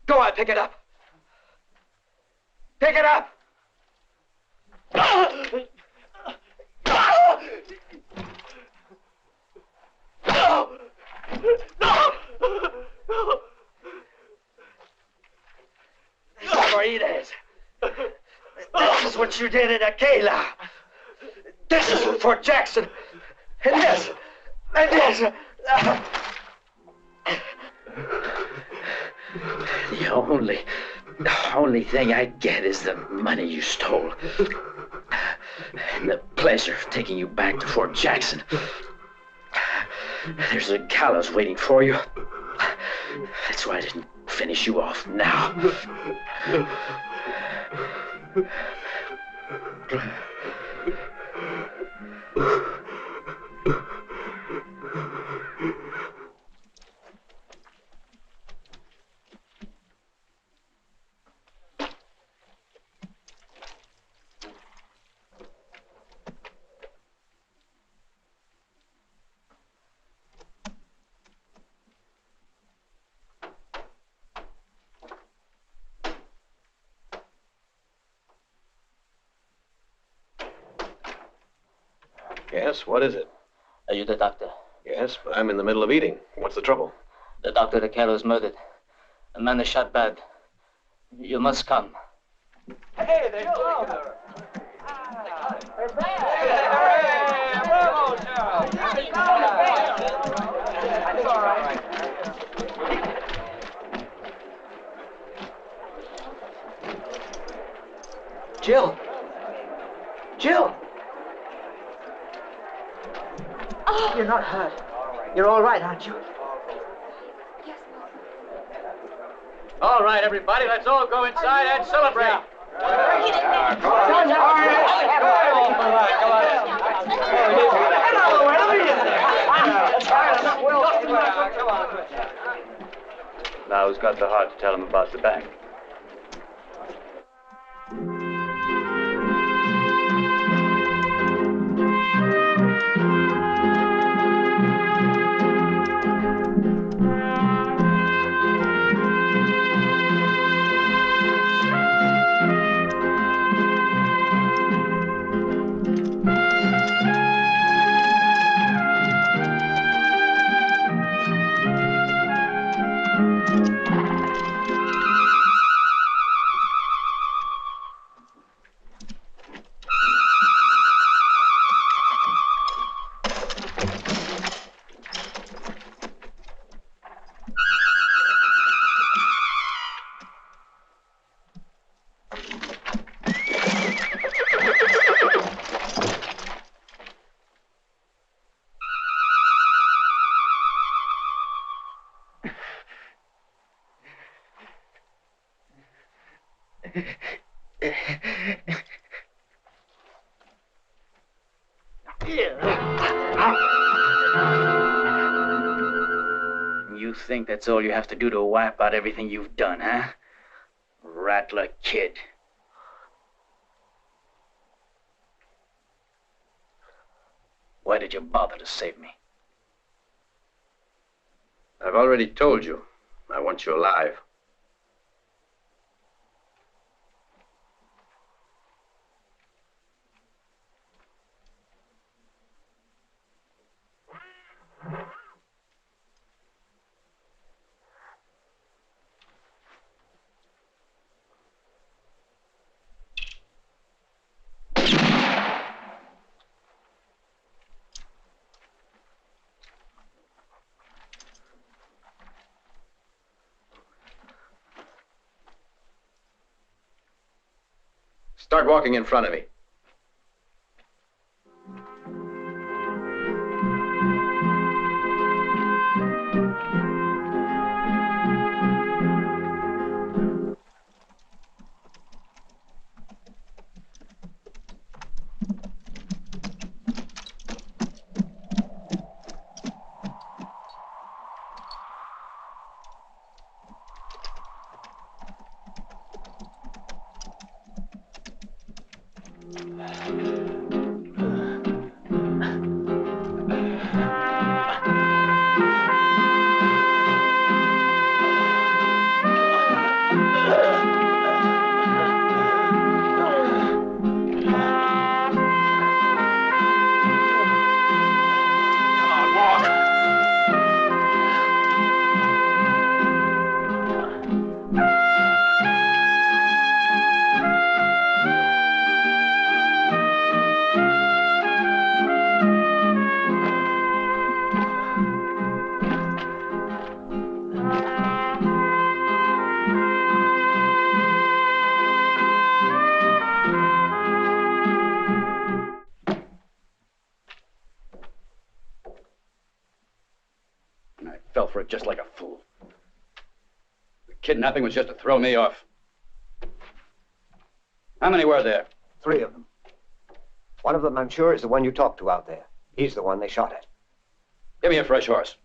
Go on, pick it up. Pick it up. This is what you did in Aquila. This is in Fort Jackson. And this. And this. The only thing I get is the money you stole. And the pleasure of taking you back to Fort Jackson. There's a gallows waiting for you. That's why I didn't finish you off now. Yes, what is it? Are you the doctor? Yes, but I'm in the middle of eating. What's the trouble? The Dr. Ricardo is murdered. A man is shot bad. You must come. Hey, they go. They're back. Bravo, Charles. That's all right. Jill! Jill! Oh. You're not hurt. You're all right, aren't you? All right, everybody, let's all go inside and celebrate. Now who's got the heart to tell him about the bank? You think that's all you have to do to wipe out everything you've done, huh? Rattler kid. Why did you bother to save me? I've already told you. I want you alive. Start walking in front of me. Fell for it just like a fool. The kidnapping was just to throw me off. How many were there? 3 of them. One of them, I'm sure, is the one you talked to out there. He's the one they shot at. Give me a fresh horse.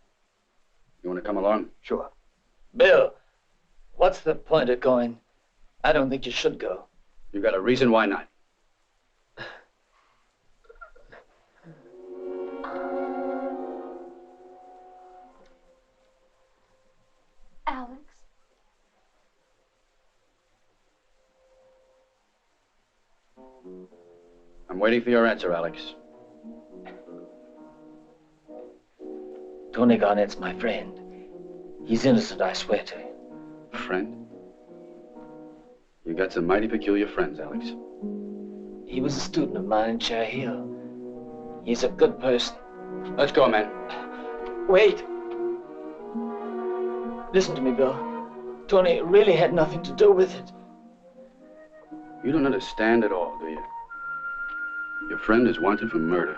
You want to come along? Sure. Bill, what's the point of going? I don't think you should go. You got a reason why not? Alex? I'm waiting for your answer, Alex. Tony Garrett's my friend. He's innocent, I swear to you. Friend? You got some mighty peculiar friends, Alex. He was a student of mine in Cherry Hill. He's a good person. Let's go, man. Wait. Listen to me, Bill. Tony really had nothing to do with it. You don't understand at all, do you? Your friend is wanted for murder.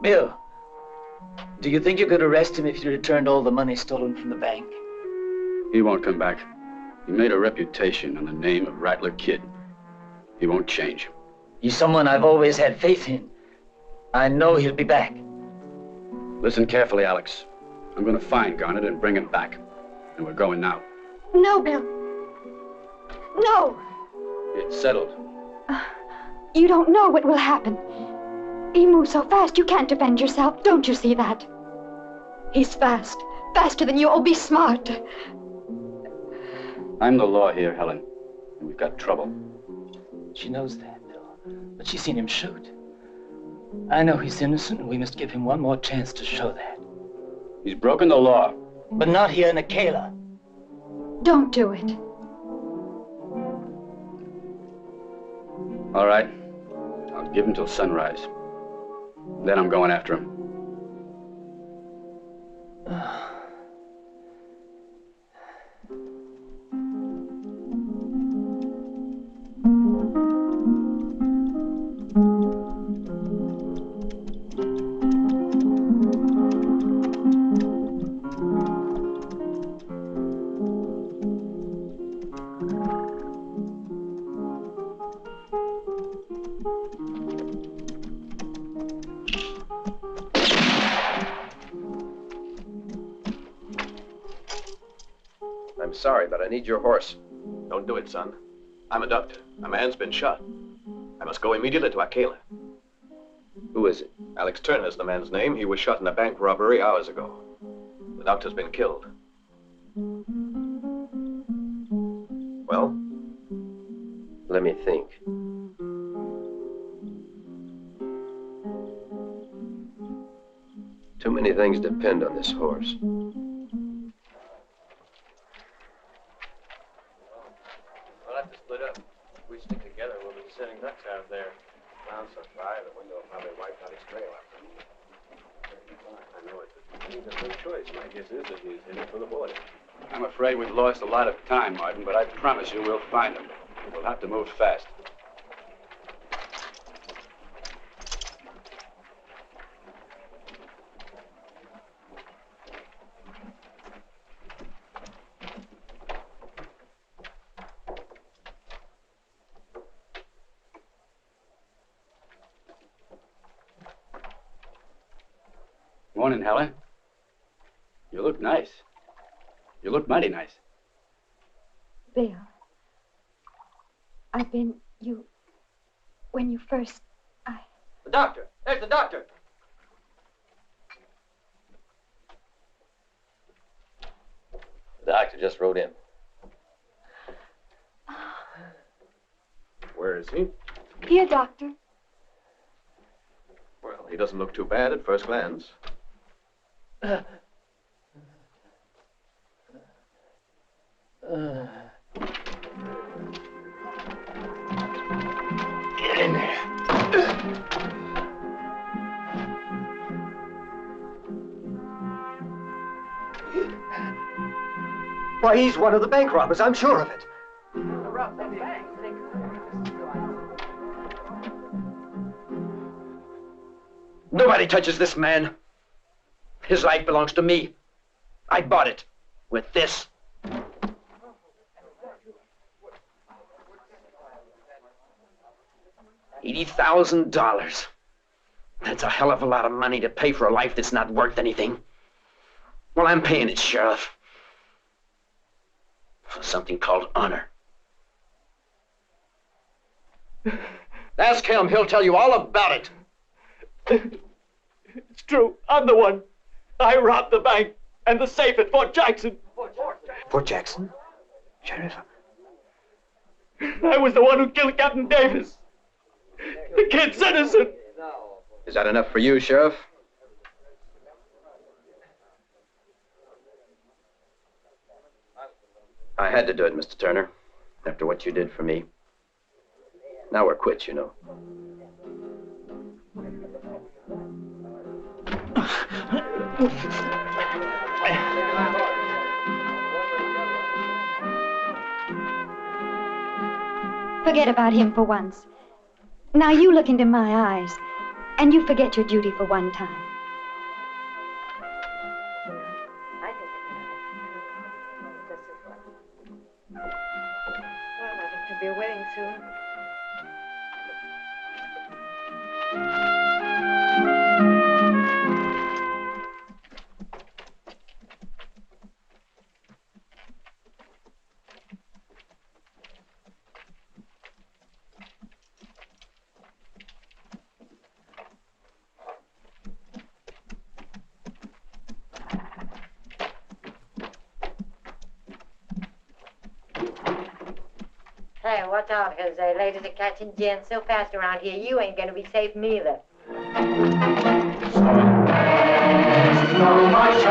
Bill, do you think you could arrest him if you returned all the money stolen from the bank? He won't come back. He made a reputation on the name of Rattler Kid. He won't change. He's someone I've always had faith in. I know he'll be back. Listen carefully, Alex. I'm going to find Garnett and bring him back. And we're going now. No, Bill. No. It's settled. You don't know what will happen. He moves so fast you can't defend yourself. Don't you see that? He's fast. Faster than you. Oh, be smart. I'm the law here, Helen. And we've got trouble. She knows that, Bill. But she's seen him shoot. I know he's innocent, and we must give him one more chance to show that. He's broken the law. But not here in Akela. Don't do it. All right. I'll give him till sunrise. Then I'm going after him. I'm sorry, but I need your horse. Don't do it, son. I'm a doctor. A man's been shot. I must go immediately to Akela. Who is it? Alex Turner is the man's name. He was shot in a bank robbery hours ago. The doctor's been killed. Well? Let me think. Too many things depend on this horse. We'll have to split up. If we stick together, we'll be sitting ducks out there. Clown's so dry, the window will probably wipe out his trail after him. I know it, but he's a good choice. My guess is that he's headed for the border. I'm afraid we've lost a lot of time, Martin, but I promise you we'll find him. We'll have to move fast. Morning, Helen. You look nice. You look mighty nice. Bill. When you first... The doctor! There's the doctor! The doctor just rode in. Where is he? Here, Doctor. Well, he doesn't look too bad at first glance. Get in there. Why, he's one of the bank robbers, I'm sure of it. Nobody touches this man. His life belongs to me. I bought it with this. $80,000. That's a hell of a lot of money to pay for a life that's not worth anything. Well, I'm paying it, Sheriff. For something called honor. Ask him. He'll tell you all about it. It's true. I'm the one. I robbed the bank and the safe at Fort Jackson. Fort Jackson? Sheriff? I was the one who killed Captain Davis. The kid's innocent. Is that enough for you, Sheriff? I had to do it, Mr. Turner, after what you did for me. Now we're quits, you know. Forget about him for once. Now you look into my eyes, and you forget your duty for one time. Well, I think there'll be a wedding soon. Hey, watch out, Jose. Ladies are catching gin so fast around here, you ain't gonna be safe neither. So much